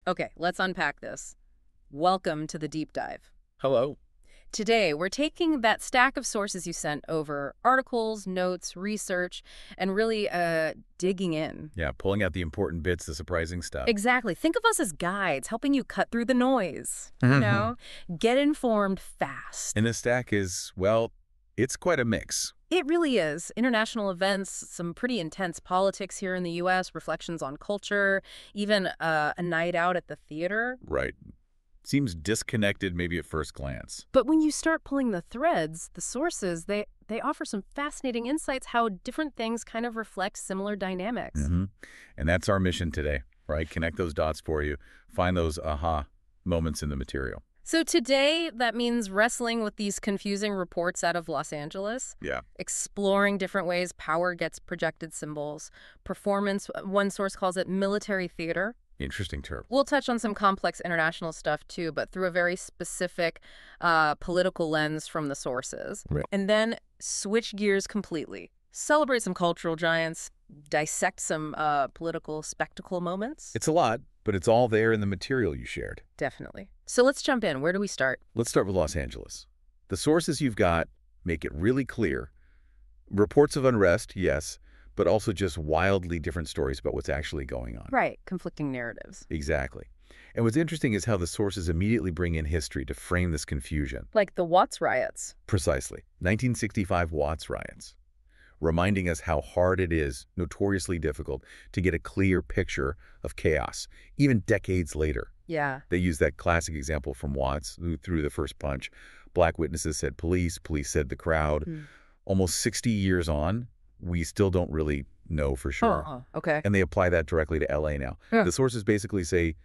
Okay, let's unpack this. Welcome to the deep dive. Hello. Today, we're taking that stack of sources you sent over, articles, notes, research, and really digging in. Yeah, pulling out the important bits, the surprising stuff. Exactly. Think of us as guides, helping you cut through the noise. You know, get informed fast. And the stack is, well, it's quite a mix. It really is. International events, some pretty intense politics here in the U.S., reflections on culture, even a night out at the theater. Right. Seems disconnected maybe at first glance. But when you start pulling the threads, the sources, they offer some fascinating insights how different things kind of reflect similar dynamics. And that's our mission today, right? Connect those dots for you. Find those aha moments in the material. So today, that means wrestling with these confusing reports out of Los Angeles. Yeah. Exploring different ways power gets projected symbols. Performance, one source calls it military theater. Interesting term. We'll touch on some complex international stuff too, but through a very specific political lens from the sources. Right. And then switch gears completely. Celebrate some cultural giants, dissect some political spectacle moments. It's a lot, but it's all there in the material you shared. Definitely. So let's jump in. Where do we start? Let's start with Los Angeles. The sources you've got make it really clear. Reports of unrest, yes, but also just wildly different stories about what's actually going on. Right. Conflicting narratives. Exactly. And what's interesting is how the sources immediately bring in history to frame this confusion. Like the Watts Riots. Precisely. 1965 Watts Riots. Reminding us how hard it is, notoriously difficult, to get a clear picture of chaos, even decades later. Yeah. They use that classic example from Watts, who threw the first punch. Black witnesses said police said the crowd. Almost 60 years on, we still don't really know for sure. Okay. And they apply that directly to LA now. The sources basically say,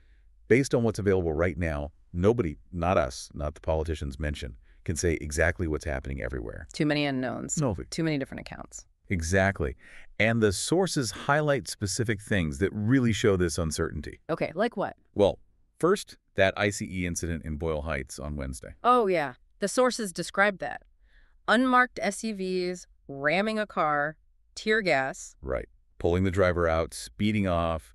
based on what's available right now, nobody, not us, not the politicians mentioned, can say exactly what's happening everywhere. Too many unknowns. No. Too many different accounts. Exactly. And the sources highlight specific things that really show this uncertainty. Okay, like what? Well, first, that ICE incident in Boyle Heights on Wednesday. Oh, yeah. The sources describe that. Unmarked SUVs, ramming a car, tear gas. Right. Pulling the driver out, speeding off.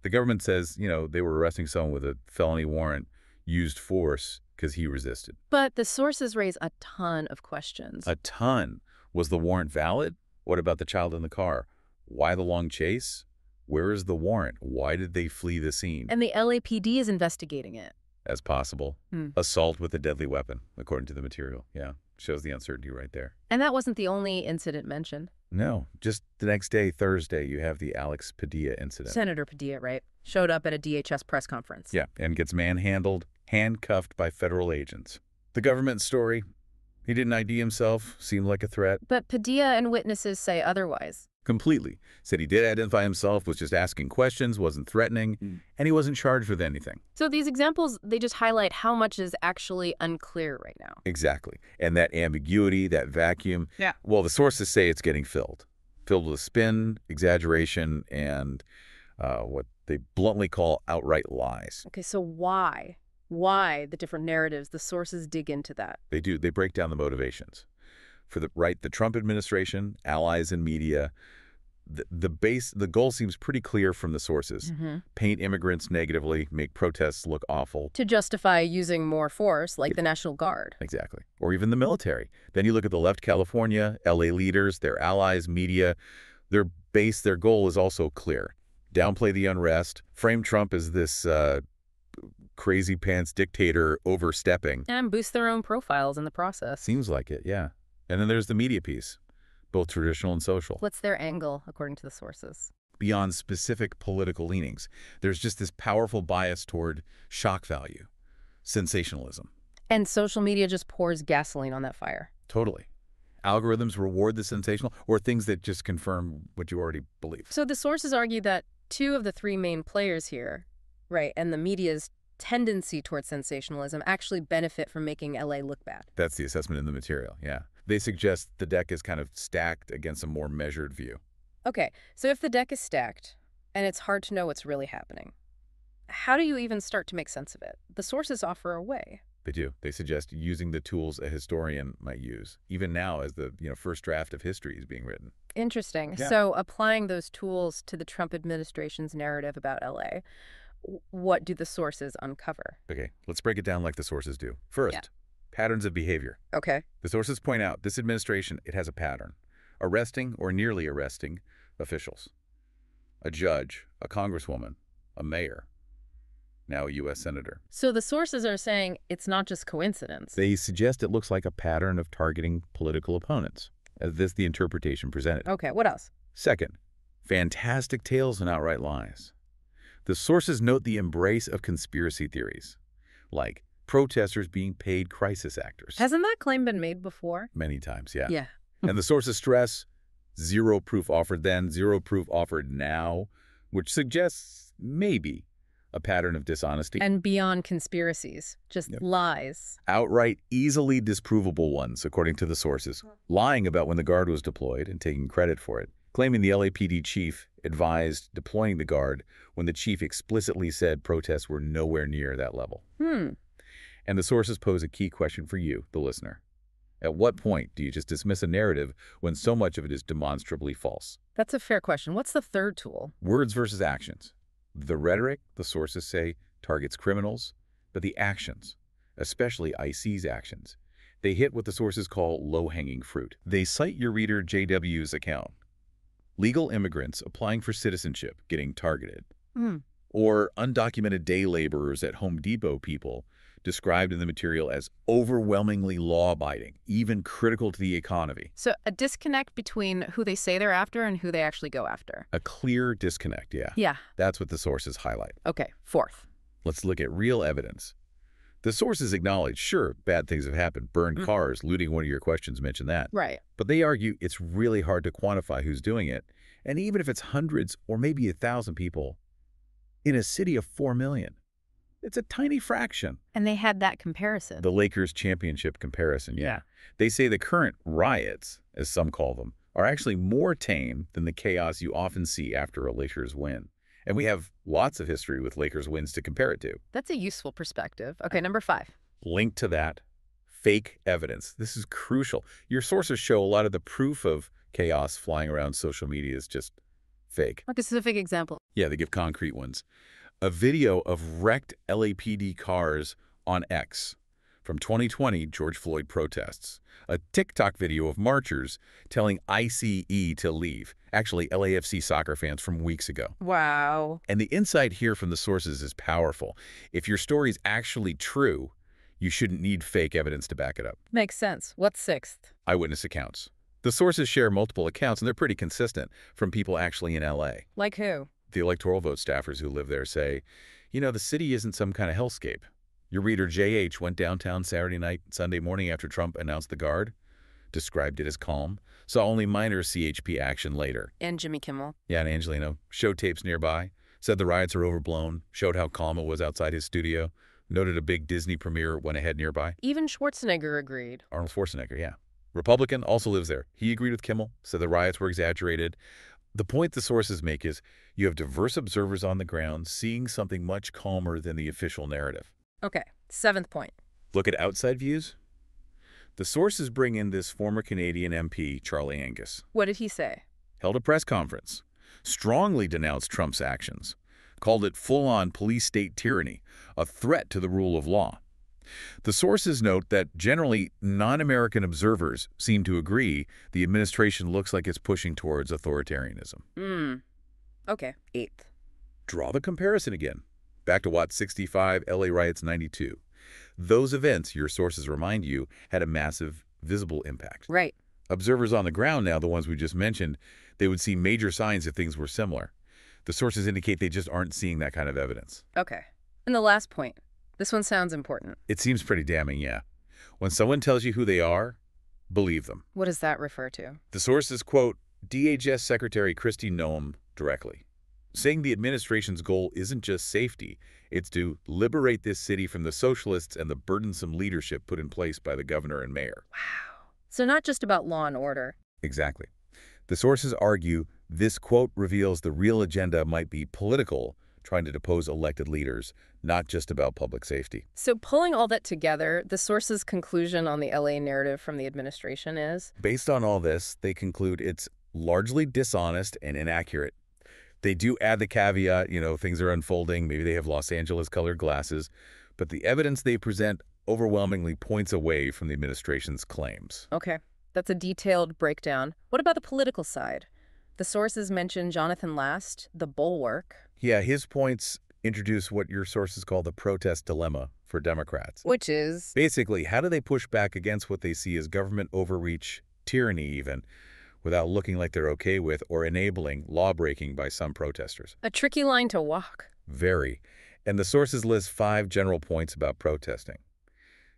The government says, they were arresting someone with a felony warrant, used force because he resisted. But the sources raise a ton of questions. A ton. Was the warrant valid? What about the child in the car? Why the long chase? Where is the warrant? Why did they flee the scene? And the LAPD is investigating it. As possible. Assault with a deadly weapon, according to the material. Yeah. Shows the uncertainty right there. And that wasn't the only incident mentioned. No. Just the next day, Thursday, you have the Alex Padilla incident. Senator Padilla, right? Showed up at a DHS press conference. Yeah, and gets manhandled, handcuffed by federal agents. The government story, he didn't ID himself, seemed like a threat. But Padilla and witnesses say otherwise. Completely. Said he did identify himself, was just asking questions, wasn't threatening, and he wasn't charged with anything. So these examples, they just highlight how much is actually unclear right now. Exactly. And that ambiguity, that vacuum, well, the sources say it's getting filled. Filled with spin, exaggeration, and what they bluntly call outright lies. Okay, so why? Why the different narratives? The sources dig into that. They do. They break down the motivations. For the Trump administration, allies and media, the goal seems pretty clear from the sources. Paint immigrants negatively, make protests look awful. To justify using more force, like the National Guard. Exactly. Or even the military. Then you look at the left, California, LA leaders, their allies, media. Their goal is also clear. Downplay the unrest, frame Trump as this crazy pants dictator overstepping. And boost their own profiles in the process. Seems like it, yeah. And then there's the media piece, both traditional and social. What's their angle, according to the sources? Beyond specific political leanings, there's just this powerful bias toward shock value, sensationalism. And social media just pours gasoline on that fire. Totally. Algorithms reward the sensational or things that just confirm what you already believe. So the sources argue that two of the three main players here, right, and the media's tendency towards sensationalism actually benefit from making LA look bad. That's the assessment in the material, yeah. They suggest the deck is kind of stacked against a more measured view. Okay, so if the deck is stacked and it's hard to know what's really happening, how do you even start to make sense of it? The sources offer a way. They do. They suggest using the tools a historian might use, even now as the first draft of history is being written. Interesting. Yeah. So applying those tools to the Trump administration's narrative about LA, What do the sources uncover? Okay, let's break it down like the sources do. First, patterns of behavior. Okay. The sources point out this administration, it has a pattern. Arresting or nearly arresting officials. A judge, a congresswoman, a mayor, now a U.S. senator. So the sources are saying it's not just coincidence. They suggest it looks like a pattern of targeting political opponents, as this the interpretation presented. Okay, what else? Second, fantastic tales and outright lies. The sources note the embrace of conspiracy theories, like protesters being paid crisis actors. Hasn't that claim been made before? Many times, yeah. Yeah. And the sources stress zero proof offered then, zero proof offered now, which suggests maybe a pattern of dishonesty. And beyond conspiracies, just lies. Outright, easily disprovable ones, according to the sources, lying about when the Guard was deployed and taking credit for it, claiming the LAPD chief advised deploying the Guard when the chief explicitly said protests were nowhere near that level. And the sources pose a key question for you, the listener. At what point do you just dismiss a narrative when so much of it is demonstrably false? That's a fair question. What's the third tool? Words versus actions. The rhetoric, the sources say, targets criminals, but the actions, especially IC's actions, they hit what the sources call low-hanging fruit. They cite your reader JW's account. Legal immigrants applying for citizenship getting targeted. Or undocumented day laborers at Home Depot people described in the material as overwhelmingly law-abiding, even critical to the economy. So a disconnect between who they say they're after and who they actually go after. A clear disconnect, yeah. Yeah. That's what the sources highlight. Okay, fourth. Let's look at real evidence. The sources acknowledge, sure, bad things have happened. Burned cars, looting, one of your questions mentioned that. Right. But they argue it's really hard to quantify who's doing it. And even if it's hundreds or maybe 1,000 people, in a city of 4 million, it's a tiny fraction. And they had that comparison. The Lakers championship comparison, yeah. They say the current riots, as some call them, are actually more tame than the chaos you often see after a Lakers win. And we have lots of history with Lakers wins to compare it to. That's a useful perspective. Okay, number 5. Linked to that, fake evidence. This is crucial. Your sources show a lot of the proof of chaos flying around social media is just fake. Like a specific example. Yeah, they give concrete ones. A video of wrecked LAPD cars on X from 2020 George Floyd protests. A TikTok video of marchers telling ICE to leave. Actually, LAFC soccer fans from weeks ago. Wow. And the insight here from the sources is powerful. If your story's actually true, you shouldn't need fake evidence to back it up. Makes sense. What's 6th? Eyewitness accounts. The sources share multiple accounts, and they're pretty consistent from people actually in LA. Like who? The electoral vote staffers who live there say, you know, the city isn't some kind of hellscape. Your reader JH went downtown Saturday night, Sunday morning after Trump announced the Guard, described it as calm, saw only minor CHP action later. And Jimmy Kimmel. Yeah, and Angelino showed tapes nearby, said the riots are overblown, showed how calm it was outside his studio, noted a big Disney premiere went ahead nearby. Even Schwarzenegger agreed. Arnold Schwarzenegger, yeah. Republican, also lives there. He agreed with Kimmel, said the riots were exaggerated. The point the sources make is you have diverse observers on the ground seeing something much calmer than the official narrative. Okay, 7th point. Look at outside views. The sources bring in this former Canadian MP, Charlie Angus. What did he say? Held a press conference, strongly denounced Trump's actions, called it full-on police state tyranny, a threat to the rule of law. The sources note that generally non-American observers seem to agree the administration looks like it's pushing towards authoritarianism. Okay, 8th. Draw the comparison again. Back to Watts 65, LA riots 92. Those events, your sources remind you, had a massive visible impact. Right. Observers on the ground now, the ones we just mentioned, they would see major signs if things were similar. The sources indicate they just aren't seeing that kind of evidence. Okay. And the last point. This one sounds important. It seems pretty damning, yeah. When someone tells you who they are, believe them. What does that refer to? The sources quote DHS Secretary Kristi Noem directly, saying the administration's goal isn't just safety, it's to liberate this city from the socialists and the burdensome leadership put in place by the governor and mayor. Wow. So not just about law and order. Exactly. The sources argue this quote reveals the real agenda might be political, trying to depose elected leaders, not just about public safety. So pulling all that together, the source's conclusion on the LA narrative from the administration is? Based on all this, they conclude it's largely dishonest and inaccurate. They do add the caveat, things are unfolding. Maybe they have Los Angeles-colored glasses. But the evidence they present overwhelmingly points away from the administration's claims. Okay, that's a detailed breakdown. What about the political side? The sources mention Jonathan Last, the bulwark. Yeah, his points introduce what your sources call the protest dilemma for Democrats. Which is? Basically, how do they push back against what they see as government overreach, tyranny even, without looking like they're okay with or enabling law-breaking by some protesters? A tricky line to walk. Very. And the sources list 5 general points about protesting.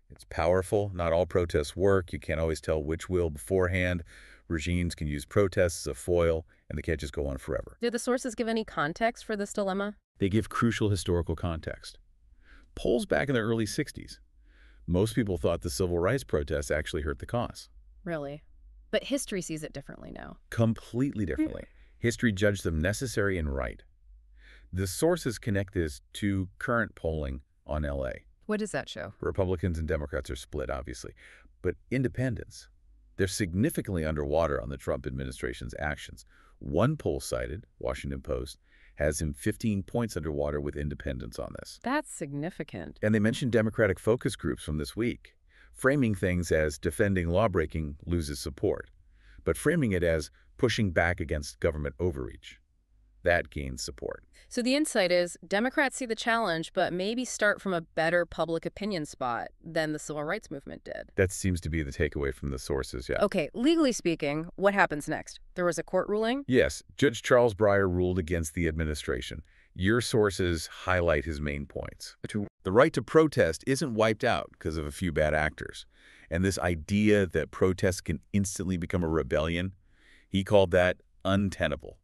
It's powerful. Not all protests work. You can't always tell which will beforehand. Regimes can use protests as a foil, and they can't just go on forever. Do the sources give any context for this dilemma? They give crucial historical context. Polls back in the early 60s. Most people thought the civil rights protests actually hurt the cause. Really? But history sees it differently now. Completely differently. History judged them necessary and right. The sources connect this to current polling on L.A. What does that show? Republicans and Democrats are split, obviously. But independents, they're significantly underwater on the Trump administration's actions. One poll cited, Washington Post, has him 15 points underwater with independents on this. That's significant. And they mentioned Democratic focus groups from this week, framing things as defending lawbreaking loses support, but framing it as pushing back against government overreach. That gains support. So the insight is Democrats see the challenge, but maybe start from a better public opinion spot than the civil rights movement did. That seems to be the takeaway from the sources, yeah. Okay, legally speaking, what happens next? There was a court ruling? Yes, Judge Charles Breyer ruled against the administration. Your sources highlight his main points. The right to protest isn't wiped out because of a few bad actors. And this idea that protests can instantly become a rebellion, he called that untenable.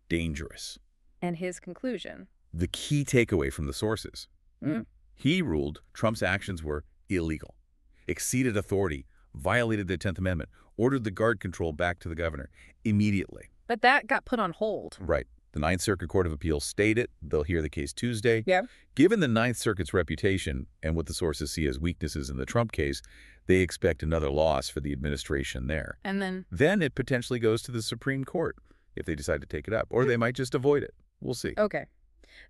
Dangerous. And his conclusion? The key takeaway from the sources. He ruled Trump's actions were illegal, exceeded authority, violated the 10th Amendment, ordered the guard control back to the governor immediately. But that got put on hold. Right. The Ninth Circuit Court of Appeals stayed it. They'll hear the case Tuesday. Yeah. Given the Ninth Circuit's reputation and what the sources see as weaknesses in the Trump case, they expect another loss for the administration there. And then? Then it potentially goes to the Supreme Court if they decide to take it up, or they might just avoid it. We'll see. Okay.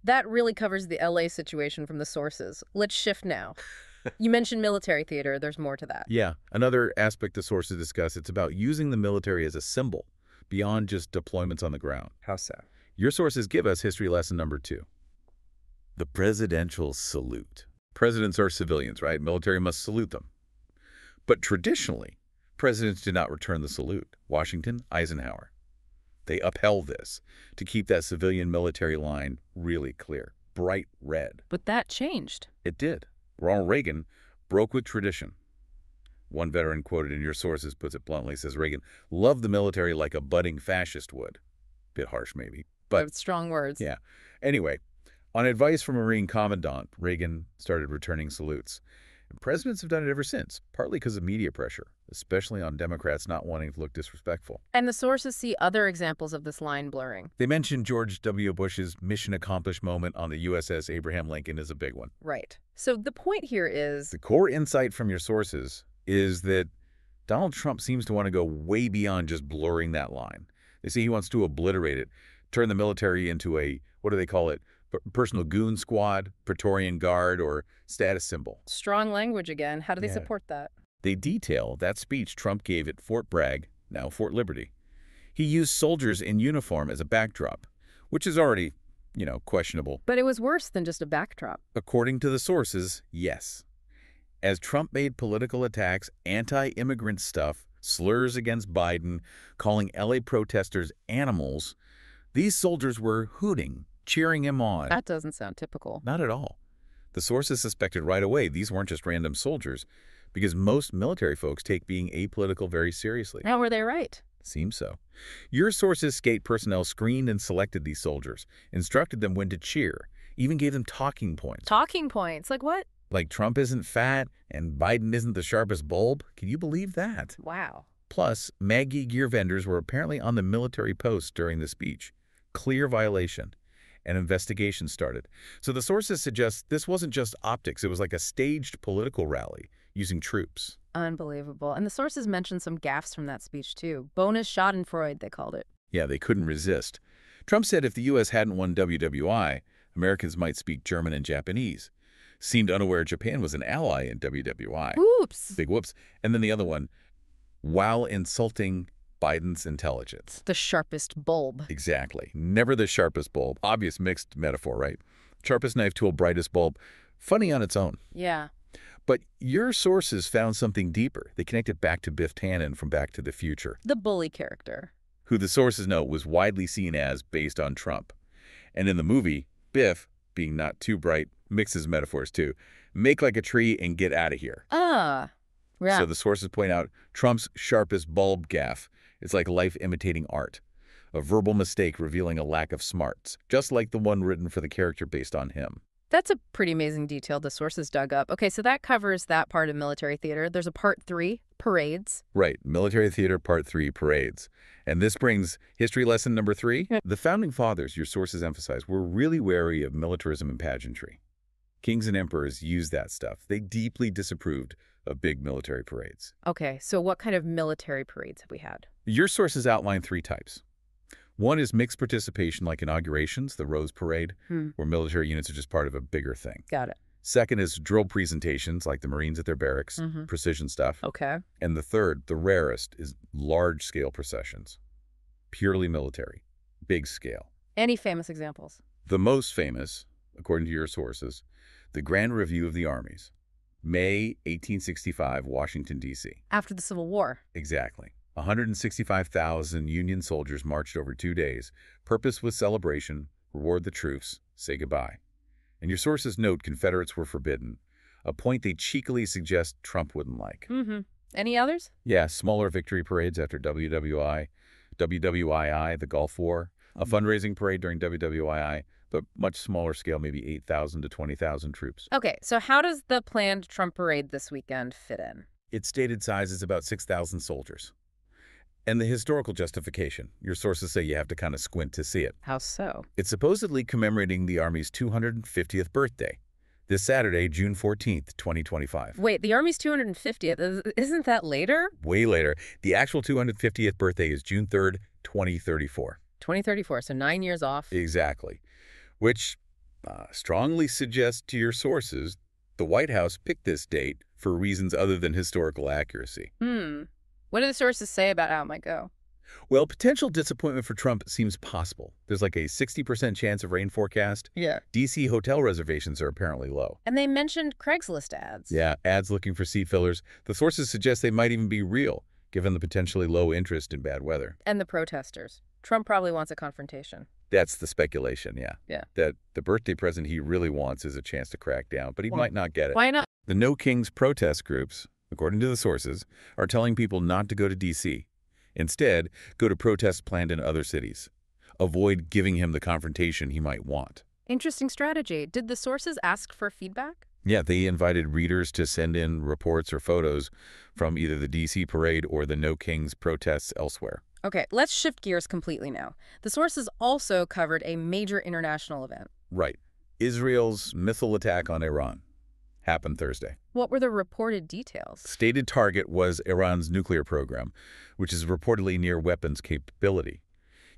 That really covers the LA situation from the sources. Let's shift now. You mentioned military theater. There's more to that. Yeah. Another aspect the sources discuss, it's about using the military as a symbol beyond just deployments on the ground. How so? Your sources give us history lesson number 2. The presidential salute. Presidents are civilians, right? Military must salute them. But traditionally, presidents did not return the salute. Washington, Eisenhower. They upheld this to keep that civilian-military line really clear, bright red. But that changed. It did. Ronald Reagan broke with tradition. One veteran quoted in your sources puts it bluntly, says Reagan loved the military like a budding fascist would. Bit harsh, maybe. But strong words. Yeah. Anyway, on advice from a Marine commandant, Reagan started returning salutes. And presidents have done it ever since, partly because of media pressure, especially on Democrats not wanting to look disrespectful. And the sources see other examples of this line blurring. They mentioned George W. Bush's mission accomplished moment on the USS Abraham Lincoln is a big one. Right. So the point here is... The core insight from your sources is that Donald Trump seems to want to go way beyond just blurring that line. They say he wants to obliterate it, turn the military into a, what do they call it, personal goon squad, Praetorian Guard, or status symbol. Strong language again. How do they support that? They detail that speech Trump gave at Fort Bragg, now Fort Liberty. He used soldiers in uniform as a backdrop, which is already, questionable. But it was worse than just a backdrop. According to the sources, yes. As Trump made political attacks, anti-immigrant stuff, slurs against Biden, calling LA protesters animals, these soldiers were hooting, cheering him on. That doesn't sound typical. Not at all. The sources suspected right away these weren't just random soldiers, because most military folks take being apolitical very seriously. Now, were they right? Seems so. Your sources' skate personnel screened and selected these soldiers, instructed them when to cheer, even gave them talking points. Talking points? Like what? Like Trump isn't fat and Biden isn't the sharpest bulb. Can you believe that? Wow. Plus, Maggie gear vendors were apparently on the military post during the speech. Clear violation. An investigation started. So the sources suggest this wasn't just optics. It was like a staged political rally using troops. Unbelievable. And the sources mentioned some gaffes from that speech, too. Bonus schadenfreude, they called it. Yeah, they couldn't resist. Trump said if the U.S. hadn't won WWI, Americans might speak German and Japanese. Seemed unaware Japan was an ally in WWI. Oops. Big whoops. And then the other one, while insulting Biden's intelligence. The sharpest bulb. Exactly. Never the sharpest bulb. Obvious mixed metaphor, right? Sharpest knife tool, brightest bulb. Funny on its own. Yeah. But your sources found something deeper. They connected back to Biff Tannen from Back to the Future, The bully character. who the sources note was widely seen as based on Trump. And in the movie, Biff, being not too bright, mixes metaphors too. Make like a tree and get out of here. Ah. Yeah. So the sources point out Trump's sharpest bulb gaffe is like life imitating art, a verbal mistake revealing a lack of smarts, just like the one written for the character based on him. That's a pretty amazing detail the sources dug up. Okay, so that covers that part of military theater. There's a part 3, parades. Right, military theater part 3, parades. And this brings history lesson number 3. Yeah. The founding fathers, your sources emphasize, were really wary of militarism and pageantry. Kings and emperors used that stuff. They deeply disapproved of big military parades. Okay, so what kind of military parades have we had? Your sources outline 3 types. One is mixed participation like inaugurations, the Rose Parade, where military units are just part of a bigger thing. Got it. Second is drill presentations like the Marines at their barracks, precision stuff. Okay. And the third, the rarest, is large-scale processions. Purely military, big scale. Any famous examples? The most famous, according to your sources, the Grand Review of the Armies, May 1865, Washington, D.C. After the Civil War. Exactly. 165,000 Union soldiers marched over 2 days. Purpose was celebration, reward the troops, say goodbye. And your sources note Confederates were forbidden, a point they cheekily suggest Trump wouldn't like. Any others? Yeah, smaller victory parades after WWI, WWII, the Gulf War, a fundraising parade during WWII, but much smaller scale, maybe 8,000 to 20,000 troops. Okay, so how does the planned Trump parade this weekend fit in? Its stated size is about 6,000 soldiers. And the historical justification, your sources say you have to kind of squint to see it. How so? It's supposedly commemorating the Army's 250th birthday, this Saturday, June 14th, 2025. Wait, the Army's 250th, isn't that later? Way later. The actual 250th birthday is June 3rd, 2034. 2034, so 9 years off. Exactly. Which strongly suggests to your sources the White House picked this date for reasons other than historical accuracy. What do the sources say about how it might go? Well, potential disappointment for Trump seems possible. There's like a 60% chance of rain forecast. Yeah. D.C. hotel reservations are apparently low. And they mentioned Craigslist ads. Yeah, ads looking for seat fillers. The sources suggest they might even be real, given the potentially low interest in bad weather. And the protesters. Trump probably wants a confrontation. That's the speculation, yeah. Yeah. That the birthday present he really wants is a chance to crack down, but he might not get it. Why not? The No Kings protest groups, according to the sources, are telling people not to go to D.C. Instead, go to protests planned in other cities. Avoid giving him the confrontation he might want. Interesting strategy. Did the sources ask for feedback? Yeah, they invited readers to send in reports or photos from either the D.C. parade or the No Kings protests elsewhere. Okay, let's shift gears completely now. The sources also covered a major international event. Right. Israel's missile attack on Iran happened Thursday. What were the reported details? Stated target was Iran's nuclear program, which is reportedly near weapons capability.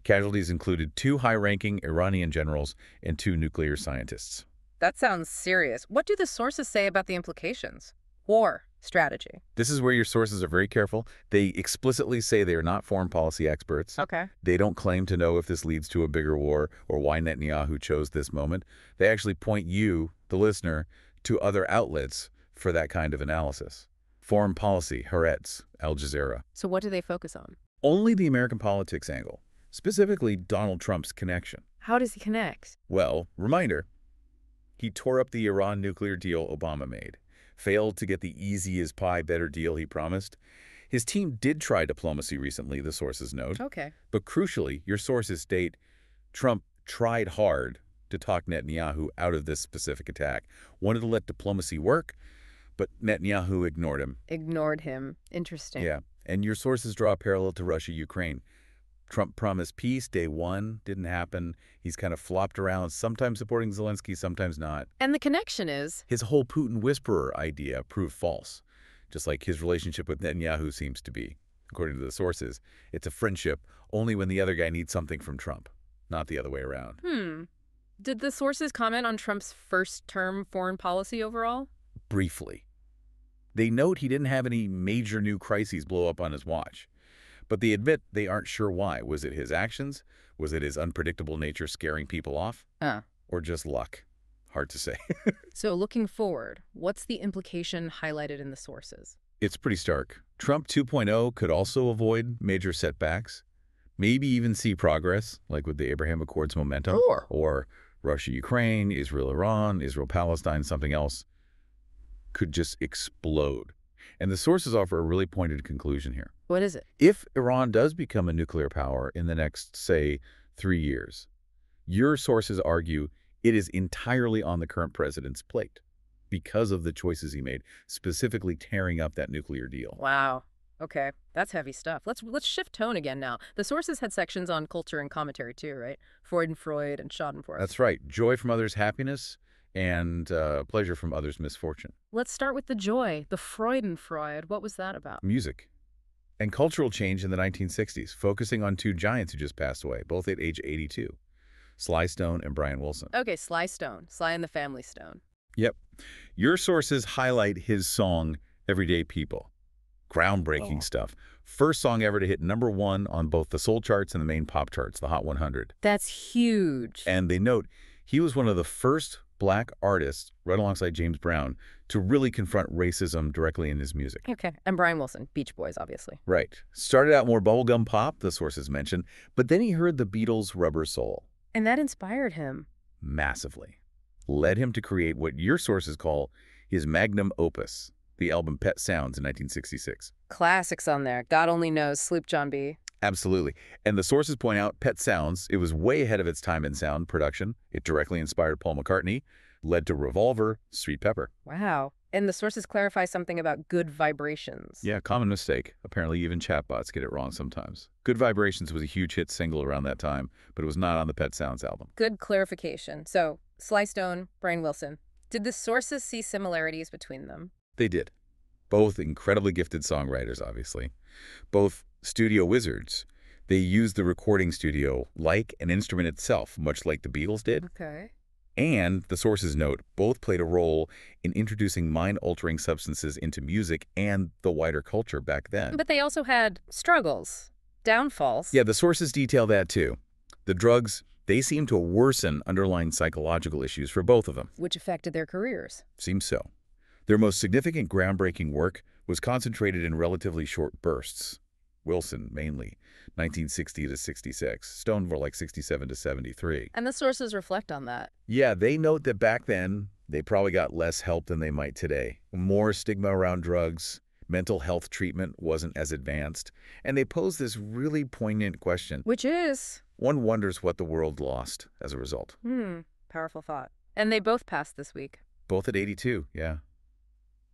Casualties included 2 high-ranking Iranian generals and 2 nuclear scientists. That sounds serious. What do the sources say about the implications? War strategy. This is where your sources are very careful. They explicitly say they are not foreign policy experts. Okay. They don't claim to know if this leads to a bigger war or why Netanyahu chose this moment. They actually point you, the listener, to other outlets for that kind of analysis. Foreign policy, Haaretz, Al Jazeera. So what do they focus on? Only the American politics angle, specifically Donald Trump's connection. How does he connect? Well, reminder, he tore up the Iran nuclear deal Obama made, failed to get the easy-as-pie better deal he promised. His team did try diplomacy recently, the sources note. Okay. But crucially, your sources state Trump tried hard to talk Netanyahu out of this specific attack, wanted to let diplomacy work, but Netanyahu ignored him. Ignored him. Interesting. Yeah, and your sources draw a parallel to Russia-Ukraine. Trump promised peace day one, didn't happen. He's kind of flopped around, sometimes supporting Zelensky, sometimes not. And the connection is? His whole Putin whisperer idea proved false, just like his relationship with Netanyahu seems to be. According to the sources, it's a friendship only when the other guy needs something from Trump, not the other way around. Did the sources comment on Trump's first-term foreign policy overall? Briefly. They note he didn't have any major new crises blow up on his watch. But they admit they aren't sure why. Was it his actions? Was it his unpredictable nature scaring people off? Or just luck? Hard to say. So looking forward, what's the implication highlighted in the sources? It's pretty stark. Trump 2.0 could also avoid major setbacks, maybe even see progress, like with the Abraham Accords momentum, or Russia-Ukraine, Israel-Iran, Israel-Palestine, something else could just explode. And the sources offer a really pointed conclusion here. What is it? If Iran does become a nuclear power in the next, say, 3 years, your sources argue it is entirely on the current president's plate because of the choices he made, specifically tearing up that nuclear deal. Wow. Okay, that's heavy stuff. Let's shift tone again now. The sources had sections on culture and commentary too, right? Freud and Schadenfreude. That's right. Joy from others' happiness and pleasure from others' misfortune. Let's start with the joy, the Freudenfreude. What was that about? Music and cultural change in the 1960s, focusing on two giants who just passed away, both at age 82, Sly Stone and Brian Wilson. Okay, Sly Stone. Sly and the Family Stone. Yep. Your sources highlight his song, Everyday People. Groundbreaking stuff. First song ever to hit #1 on both the soul charts and the main pop charts, the Hot 100. That's huge. And they note he was one of the first Black artists, right alongside James Brown, to really confront racism directly in his music. Okay, and Brian Wilson, Beach Boys, obviously. Right. Started out more bubblegum pop, the sources mentioned, but then he heard the Beatles' Rubber Soul. And that inspired him. Massively. Led him to create what your sources call his magnum opus, the album Pet Sounds in 1966. Classics on there. God Only Knows, Sloop John B. Absolutely. And the sources point out Pet Sounds, it was way ahead of its time in sound production. It directly inspired Paul McCartney, led to Revolver, Sweet Pepper. Wow. And the sources clarify something about good vibrations. Yeah, common mistake. Apparently even chatbots get it wrong sometimes. Good Vibrations was a huge hit single around that time, but it was not on the Pet Sounds album. Good clarification. So, Sly Stone, Brian Wilson. Did the sources see similarities between them? They did. Both incredibly gifted songwriters, obviously. Both studio wizards. They used the recording studio like an instrument itself, much like the Beatles did. Okay. And, the sources note, both played a role in introducing mind-altering substances into music and the wider culture back then. But they also had struggles, downfalls. Yeah, the sources detail that too. The drugs, they seem to worsen underlying psychological issues for both of them. Which affected their careers. Seems so. Their most significant groundbreaking work was concentrated in relatively short bursts. Wilson, mainly, 1960 to 66. Stone more like 67 to 73. And the sources reflect on that. Yeah, they note that back then, they probably got less help than they might today. More stigma around drugs, mental health treatment wasn't as advanced, and they pose this really poignant question. Which is? One wonders what the world lost as a result. Powerful thought. And they both passed this week. Both at 82, yeah.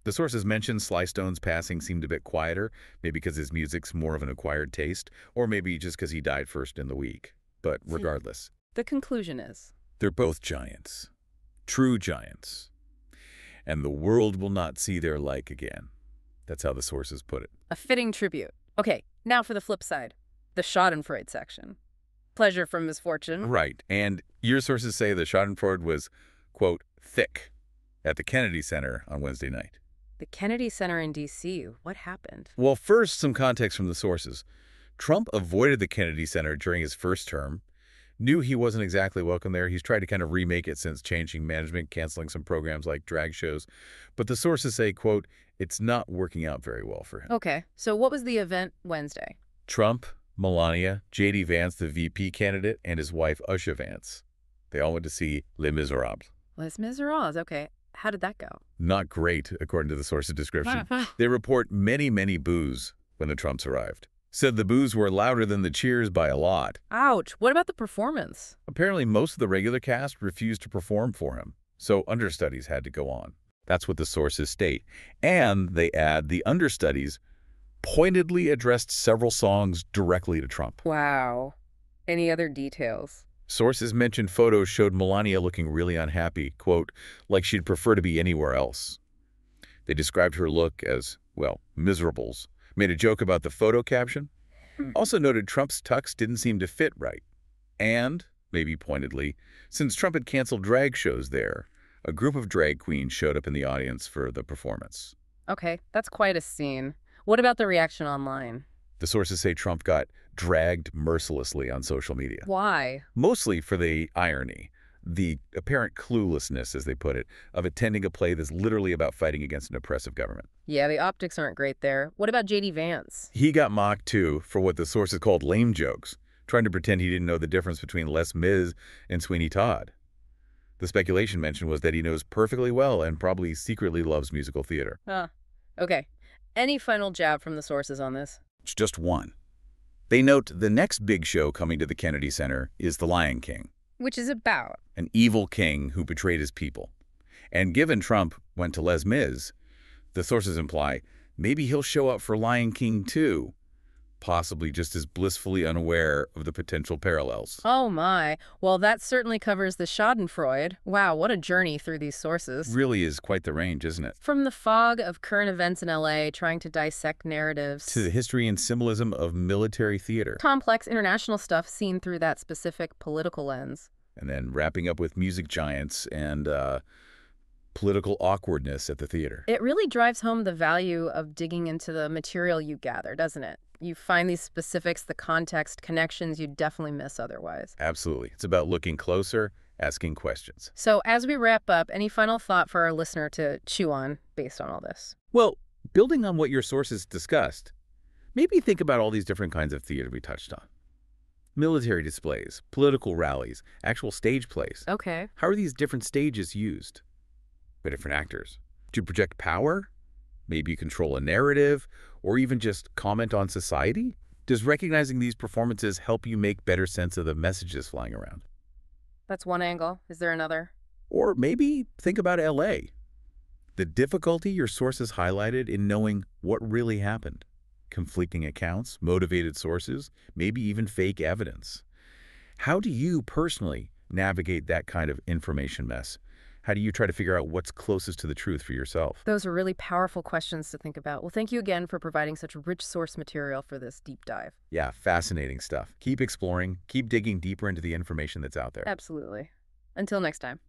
The sources mentioned Sly Stone's passing seemed a bit quieter, maybe because his music's more of an acquired taste, or maybe just because he died first in the week. But regardless. The conclusion is? They're both giants. True giants. And the world will not see their like again. That's how the sources put it. A fitting tribute. Okay, now for the flip side. The Schadenfreude section. Pleasure from misfortune. Right. And your sources say the Schadenfreude was, quote, thick at the Kennedy Center on Wednesday night. The Kennedy Center in D.C. What happened? Well, first, some context from the sources. Trump avoided the Kennedy Center during his first term, knew he wasn't exactly welcome there. He's tried to kind of remake it since changing management, canceling some programs like drag shows. But the sources say, quote, it's not working out very well for him. Okay, so what was the event Wednesday? Trump, Melania, J.D. Vance, the VP candidate, and his wife, Usha Vance. They all went to see Les Miserables. Les Miserables, okay. How did that go? Not great, according to the source's description. They report many, many boos when the Trumps arrived. Said the boos were louder than the cheers by a lot. Ouch. What about the performance? Apparently, most of the regular cast refused to perform for him, so understudies had to go on. That's what the sources state. And they add the understudies pointedly addressed several songs directly to Trump. Wow. Any other details? Sources mentioned photos showed Melania looking really unhappy, quote, like she'd prefer to be anywhere else. They described her look as, well, miserables. Made a joke about the photo caption. Also noted Trump's tux didn't seem to fit right. And maybe pointedly, since Trump had canceled drag shows there. A group of drag queens showed up in the audience for the performance. Okay, that's quite a scene. What about the reaction online? The sources say Trump got dragged mercilessly on social media. Why? Mostly for the irony, the apparent cluelessness, as they put it, of attending a play that's literally about fighting against an oppressive government. Yeah, the optics aren't great there. What about J.D. Vance? He got mocked, too, for what the sources called lame jokes, trying to pretend he didn't know the difference between Les Mis and Sweeney Todd. The speculation mentioned was that he knows perfectly well and probably secretly loves musical theater. Huh. Okay. Any final jab from the sources on this? It's just one. They note the next big show coming to the Kennedy Center is The Lion King, Which is about? an evil king who betrayed his people. And given Trump went to Les Mis, the sources imply maybe he'll show up for Lion King too, possibly just as blissfully unaware of the potential parallels. Oh my. Well, that certainly covers the schadenfreude. Wow, what a journey through these sources. Really is quite the range, isn't it? From the fog of current events in LA trying to dissect narratives To the history and symbolism of military theater. complex international stuff seen through that specific political lens. And then wrapping up with music giants and political awkwardness at the theater. It really drives home the value of digging into the material you gather, doesn't it? You find these specifics, the context, connections you'd definitely miss otherwise. Absolutely. It's about looking closer, asking questions. So as we wrap up, any final thought for our listener to chew on based on all this? Well, building on what your sources discussed, maybe think about all these different kinds of theater we touched on. Military displays, political rallies, actual stage plays. Okay. How are these different stages used by different actors? To project power? Maybe control a narrative? Or even just comment on society? Does recognizing these performances help you make better sense of the messages flying around? That's one angle. Is there another? Or maybe think about LA. The difficulty your sources highlighted in knowing what really happened. Conflicting accounts, motivated sources, maybe even fake evidence. How do you personally navigate that kind of information mess? How do you try to figure out what's closest to the truth for yourself? Those are really powerful questions to think about. Well, thank you again for providing such rich source material for this deep dive. Yeah, fascinating stuff. Keep exploring, keep digging deeper into the information that's out there. Absolutely. Until next time.